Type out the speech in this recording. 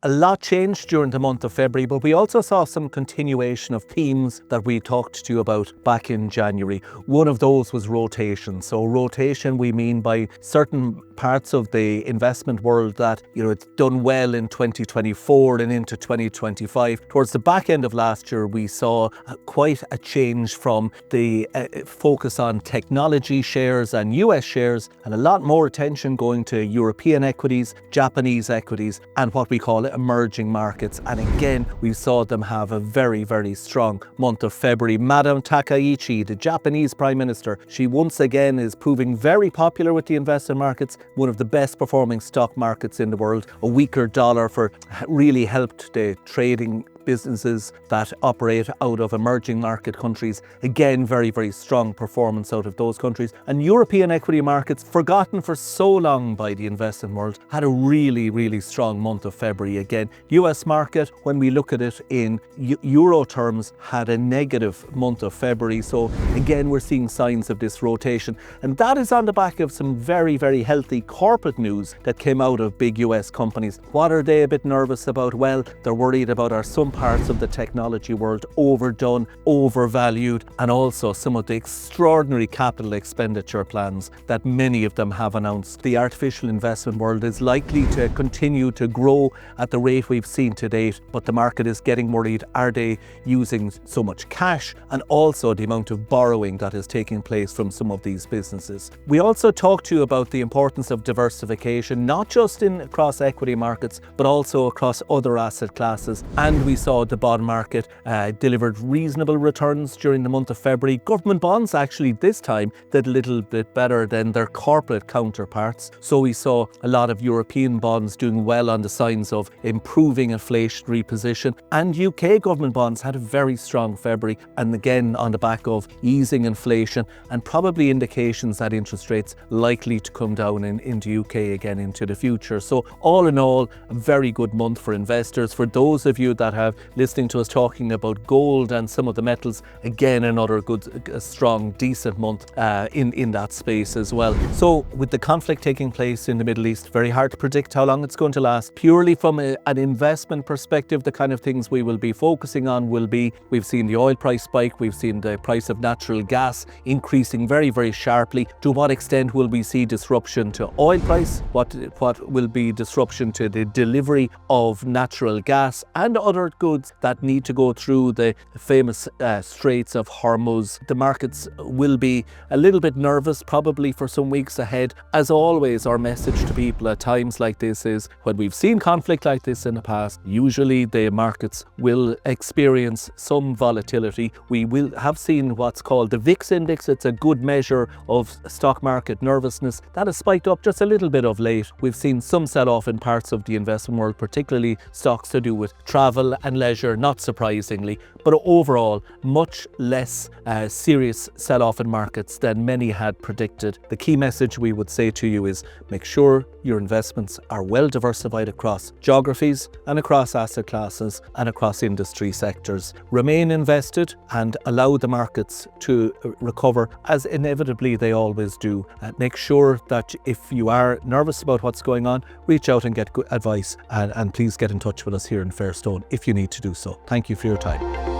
A lot changed during the month of February, but we also saw some continuation of themes that we talked to you about back in January. One of those was rotation. So rotation, we mean by certain parts of the investment world that, it's done well in 2024 and into 2025. Towards the back end of last year, we saw quite a change from the focus on technology shares and US shares, and a lot more attention going to European equities, Japanese equities, and what we call emerging markets. And again, we saw them have a very, very strong month of February. Madam Takaichi, the Japanese Prime Minister, she once again is proving very popular with the investment markets, one of the best performing stock markets in the world. A weaker dollar really helped the trading businesses that operate out of emerging market countries. Again, very, very strong performance out of those countries. And European equity markets, forgotten for so long by the investment world, had a really, really strong month of February. Again, US market, when we look at it in euro terms, had a negative month of February. So again, we're seeing signs of this rotation. And that is on the back of some very, very healthy corporate news that came out of big US companies. What are they a bit nervous about? Well, they're worried about some parts of the technology world overdone, overvalued, and also some of the extraordinary capital expenditure plans that many of them have announced. The artificial investment world is likely to continue to grow at the rate we've seen to date, but the market is getting worried. Are they using so much cash, and also the amount of borrowing that is taking place from some of these businesses? We also talked to you about the importance of diversification, not just across equity markets, but also across other asset classes. And we saw the bond market delivered reasonable returns during the month of February. Government bonds actually this time did a little bit better than their corporate counterparts. So we saw a lot of European bonds doing well on the signs of improving inflationary position. And UK government bonds had a very strong February, and again on the back of easing inflation and probably indications that interest rates likely to come down in the UK again into the future. So all in all, a very good month for investors. For those of you that have listening to us talking about gold and some of the metals, again another good, strong, decent month in that space as well. So with the conflict taking place in the Middle East, very hard to predict how long it's going to last. Purely from an investment perspective, the kind of things we will be focusing on will be, we've seen the oil price spike, we've seen the price of natural gas increasing very, very sharply. To what extent will we see disruption to oil price? What will be disruption to the delivery of natural gas and other goods that need to go through the famous Straits of Hormuz? The markets will be a little bit nervous probably for some weeks ahead. As always, our message to people at times like this is, when we've seen conflict like this in the past, usually the markets will experience some volatility. We will have seen what's called the VIX index. It's a good measure of stock market nervousness. That has spiked up just a little bit of late. We've seen some sell-off in parts of the investment world, particularly stocks to do with travel and leisure, not surprisingly, but overall much less serious sell-off in markets than many had predicted. The key message we would say to you is, make sure your investments are well diversified across geographies and across asset classes and across industry sectors. Remain invested and allow the markets to recover, as inevitably they always do. Make sure that if you are nervous about what's going on, reach out and get good advice, and please get in touch with us here in Fairstone if you need to do so. Thank you for your time.